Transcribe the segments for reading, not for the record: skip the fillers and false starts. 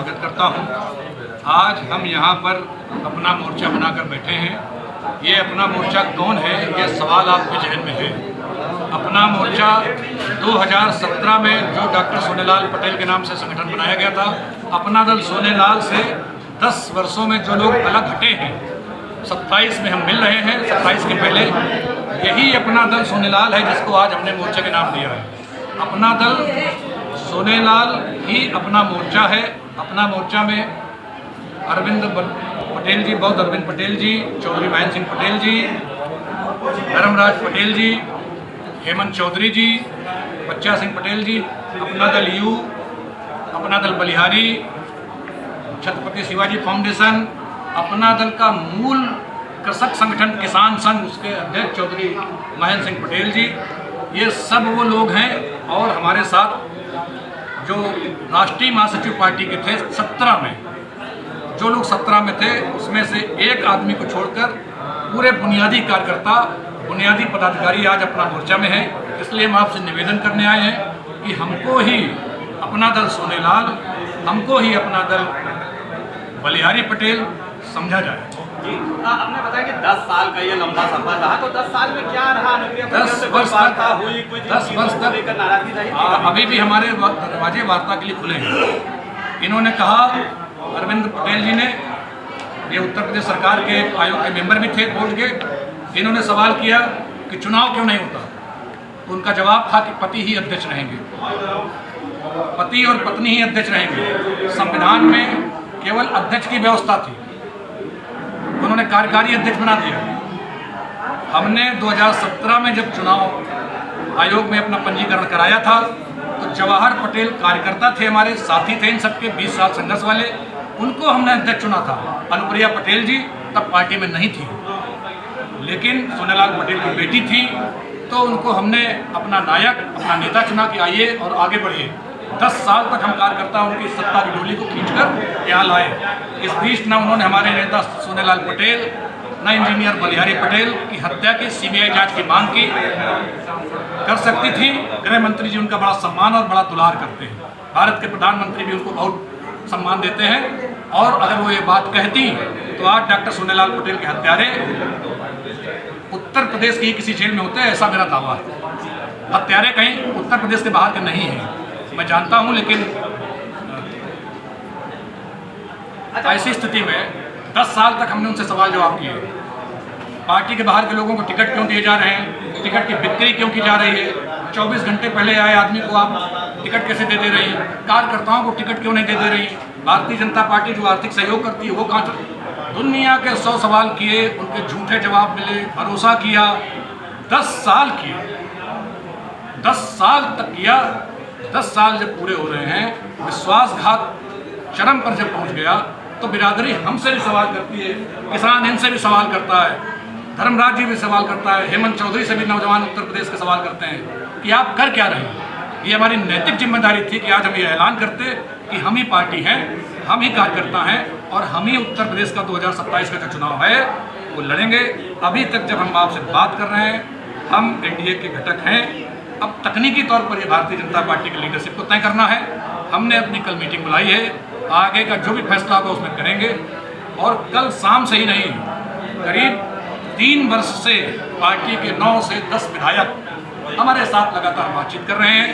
स्वागत करता हूं। आज हम यहां पर अपना मोर्चा बनाकर बैठे हैं। ये अपना मोर्चा कौन है, यह सवाल आपके जहन में है। अपना मोर्चा 2017 में जो डॉक्टर सोनेलाल पटेल के नाम से संगठन बनाया गया था, अपना दल सोनेलाल से 10 वर्षों में जो लोग अलग हटे हैं, 27 में हम मिल रहे हैं, 27 के पहले यही अपना दल सोनेलाल है जिसको आज हमने मोर्चे के नाम दिया है। अपना दल सोनेलाल ही अपना मोर्चा है। अपना मोर्चा में अरविंद पटेल जी, बौद्ध अरविंद पटेल जी, चौधरी महेंद्र सिंह पटेल जी, धर्मराज पटेल जी, हेमंत चौधरी जी, बच्चा सिंह पटेल जी, अपना दल यू, अपना दल बलिहारी, छत्रपति शिवाजी फाउंडेशन, अपना दल का मूल कृषक संगठन किसान संघ, उसके अध्यक्ष चौधरी महेंद्र सिंह पटेल जी, ये सब वो लोग हैं। और हमारे साथ जो राष्ट्रीय महासचिव पार्टी के थे 17 में, जो लोग 17 में थे उसमें से एक आदमी को छोड़कर पूरे बुनियादी कार्यकर्ता, बुनियादी पदाधिकारी आज अपना मोर्चा में है। इसलिए हम आपसे निवेदन करने आए हैं कि हमको ही अपना दल सोनेलाल, हमको ही अपना दल बलिहारी पटेल समझा जाए। जी, आपने बताया कि 10 साल का ये लंबा सफर रहा, तो 10 साल में क्या रहा? 10 वर्ष तक हुई, कुछ 10 वर्ष तक नाराजगी रही? अभी भी हमारे दरवाजे वार्ता के लिए खुले हैं। इन्होंने कहा, अरविंद पटेल जी ने, ये उत्तर प्रदेश सरकार के आयोग के मेंबर भी थे बोर्ड के, इन्होंने सवाल किया कि चुनाव क्यों नहीं होता, तो उनका जवाब था कि पति ही अध्यक्ष रहेंगे, पति और पत्नी ही अध्यक्ष रहेंगे। संविधान में केवल अध्यक्ष की व्यवस्था थी, उन्होंने कार्यकारी अध्यक्ष बना दिया। हमने 2017 में जब चुनाव आयोग में अपना पंजीकरण कराया था, तो जवाहर पटेल कार्यकर्ता थे, हमारे साथी थे इन सबके, 20 साल संघर्ष वाले, उनको हमने अध्यक्ष चुना था। अनुप्रिया पटेल जी तब पार्टी में नहीं थी, लेकिन सोनेलाल पटेल की बेटी थी, तो उनको हमने अपना नायक, अपना नेता चुना कि आइए और आगे बढ़िए। 10 साल तक हम कार्यकर्ता उनकी सत्ता की डोली को खींचकर यहाँ लाए। इस बीच न उन्होंने हमारे नेता सोनेलाल पटेल, न इंजीनियर बलिहारी पटेल की हत्या की सीबीआई जांच की मांग की। कर सकती थी, गृह मंत्री जी उनका बड़ा सम्मान और बड़ा दुलार करते हैं, भारत के प्रधानमंत्री भी उनको बहुत सम्मान देते हैं। और अगर वो ये बात कहती तो आज डॉक्टर सोनेलाल पटेल के हत्यारे उत्तर प्रदेश की किसी जेल में होते हैं, ऐसा मेरा दावा है। हत्यारे कहीं उत्तर प्रदेश के बाहर के नहीं हैं, मैं जानता हूं, लेकिन ऐसी स्थिति में 10 साल तक हमने उनसे सवाल जवाब किए। पार्टी के बाहर के लोगों को टिकट क्यों दिए जा रहे हैं, टिकट की बिक्री क्यों की जा रही है, 24 घंटे पहले आए आदमी को आप टिकट कैसे दे रही हैं, कार्यकर्ताओं को टिकट क्यों नहीं दे रही, भारतीय जनता पार्टी जो आर्थिक सहयोग करती है वो कहाँ चल। दुनिया के 100 सवाल किए, उनके झूठे जवाब मिले, भरोसा किया, 10 साल किया, 10 साल तक किया। 10 साल जब पूरे हो रहे हैं, विश्वासघात चरम पर जब पहुंच गया, तो बिरादरी हमसे भी सवाल करती है, किसान इनसे भी सवाल करता है, धर्मराज जी भी सवाल करता है, हेमंत चौधरी से भी नौजवान उत्तर प्रदेश के सवाल करते हैं कि आप कर क्या रहे हैं। ये हमारी नैतिक जिम्मेदारी थी कि आज हम ये ऐलान करते कि हम ही पार्टी हैं, हम ही कार्यकर्ता हैं और हम ही उत्तर प्रदेश का 2027 का जो चुनाव है वो लड़ेंगे। अभी तक जब हम आपसे बात कर रहे हैं, हम एनडीए के घटक हैं। अब तकनीकी तौर पर ये भारतीय जनता पार्टी की लीडरशिप को तय करना है। हमने अपनी कल मीटिंग बुलाई है, आगे का जो भी फैसला होगा उसमें करेंगे। और कल शाम से ही नहीं, करीब 3 वर्ष से पार्टी के 9 से 10 विधायक हमारे साथ लगातार बातचीत कर रहे हैं,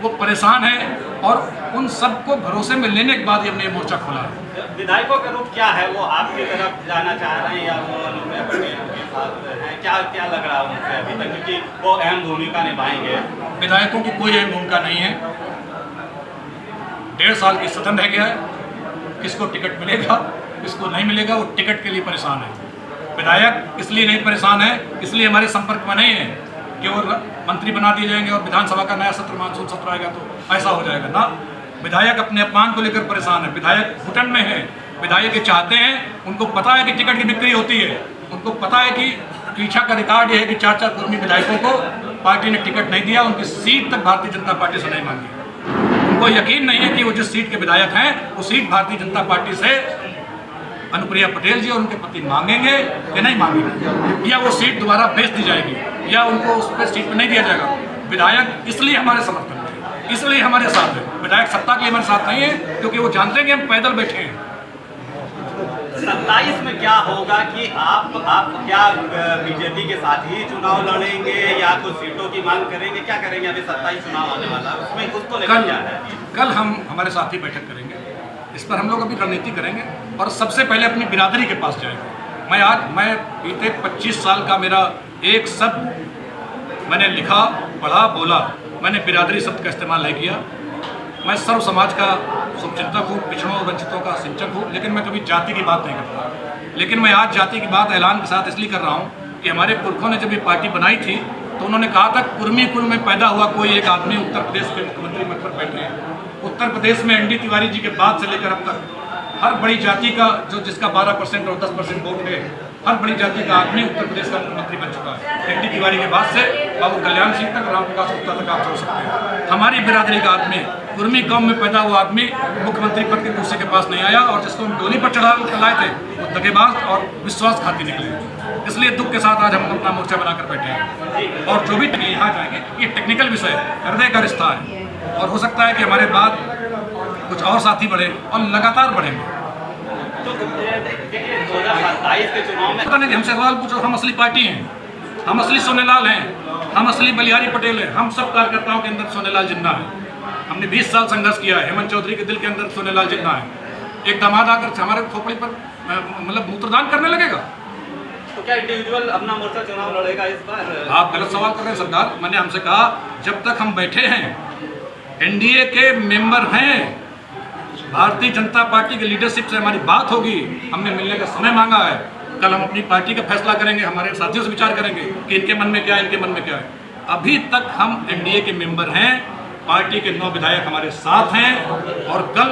वो परेशान हैं और उन सबको भरोसे में लेने के बाद हमने ये मोर्चा खोला है। विधायकों का रूप क्या है, वो आपकी तरफ जाना चाह रहे हैं या वो अनुप्रिया पटेल के साथ हैं, क्या लग रहा है उनसे अभी तक, क्योंकि वो अहम भूमिका निभाएंगे? विधायकों की कोई अहम भूमिका नहीं है। 1.5 साल की सदन रह गया है, किसको टिकट मिलेगा किसको नहीं मिलेगा, वो टिकट के लिए परेशान है। विधायक इसलिए नहीं परेशान है, इसलिए हमारे संपर्क में नहीं है कि वो मंत्री बना दिए जाएंगे और विधानसभा का नया सत्र, मानसून सत्र आएगा तो ऐसा हो जाएगा ना। विधायक अपने अपमान को लेकर परेशान है, विधायक घुटन में है, विधायक ये चाहते हैं, उनको पता है कि टिकट की बिक्री होती है, उनको पता है कि पीछा का रिकॉर्ड ये है कि 4-4 कुर्मी विधायकों को पार्टी ने टिकट नहीं दिया, उनकी सीट तक भारतीय जनता पार्टी से नहीं मांगी। उनको यकीन नहीं है कि वो जिस सीट के विधायक हैं वो सीट भारतीय जनता पार्टी से अनुप्रिया पटेल जी और उनके पति मांगेंगे कि नहीं मांगेंगे, या वो सीट दोबारा बेच दी जाएगी, या उनको उस पर सीट पर नहीं दिया जाएगा। विधायक इसलिए हमारे समर्थन में है इसलिए हमारे साथ है। विधायक सत्ता के लिए हमारे साथ नहीं है, क्योंकि वो जानते हैं कि हम पैदल बैठे हैं। 27 में क्या होगा कि आप क्या बीजेपी के साथ ही चुनाव लड़ेंगे या कुछ सीटों की मांग करेंगे, क्या करेंगे? अभी 27 चुनाव आने वाला है, उसमें उसको लेकर क्या है? कल हम हमारे साथी बैठक करेंगे, इस पर हम लोग अभी रणनीति करेंगे और सबसे पहले अपनी बिरादरी के पास जाएंगे। मैं बीते 25 साल का मेरा एक शब्द मैंने लिखा, पढ़ा, बोला, मैंने बिरादरी शब्द का इस्तेमाल नहीं किया। मैं सर्व समाज का शुभचिंतक हूँ, पिछड़ों और वंचितों का सिंचक हूँ, लेकिन मैं कभी जाति की बात नहीं करता। लेकिन मैं आज जाति की बात ऐलान के साथ इसलिए कर रहा हूँ कि हमारे पुरखों ने जब ये पार्टी बनाई थी तो उन्होंने कहा था कुर्मी कुल में पैदा हुआ कोई एक आदमी उत्तर प्रदेश के मुख्यमंत्री पद पर बैठे हैं। उत्तर प्रदेश में एनडी तिवारी जी के बाद से लेकर अब तक हर बड़ी जाति का जिसका 12% और 10% वोट है, हर बड़ी जाति का आदमी उत्तर प्रदेश का मुख्यमंत्री बन चुका है। एनडी तिवारी के बाद से बाबू कल्याण सिंह तक, रामप्रकाश गुप्ता तक आप सोच सकते हैं। हमारी बिरादरी का आदमी, कुर्मी कौम में पैदा हुआ आदमी मुख्यमंत्री पद के कुर्सी के पास नहीं आया, और जिसको हम डोली पर चढ़ा लाए थे वो दगेबाज और विश्वासघाती निकले। इसलिए दुख के साथ आज हम अपना मोर्चा बनाकर बैठे हैं और जो भी यहाँ जाएंगे ये टेक्निकल विषय हृदय का रिश्ता है, और हो सकता है कि हमारे बाद कुछ और साथी बढ़े और लगातार बढ़ेंगे। तो देखिए 2027 के चुनाव में पता नहीं, हमसे सवाल पूछो, हम असली पार्टी हैं, हम असली सोनेलाल हैं, हम असली बलिहारी पटेल हैं। हम सब कार्यकर्ताओं के अंदर सोनेलाल जिन्ना है। हमने 20 साल संघर्ष किया है। हेमंत चौधरी के दिल के अंदर सोनेलाल जिन्ना है। एक दामाद आकर हमारे खोपड़ी पर मतलब मूत्रदान करने लगेगा। तो क्या इंडिविजुअल अपना मोर्चा चुनाव लड़ेगा इस बार? आप गलत सवाल कर रहे हैं सरकार। मैंने हमसे कहा जब तक हम बैठे हैं, एनडीए के मेंबर हैं, भारतीय जनता पार्टी के लीडरशिप से हमारी बात होगी, हमने मिलने का समय मांगा है। कल हम अपनी पार्टी का फैसला करेंगे, हमारे साथियों से विचार करेंगे कि इनके मन में क्या है, इनके मन में क्या है। अभी तक हम एनडीए के मेंबर हैं, पार्टी के 9 विधायक हमारे साथ हैं, और कल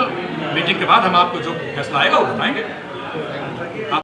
मीटिंग के बाद हम आपको जो फैसला आएगा वो बताएंगे।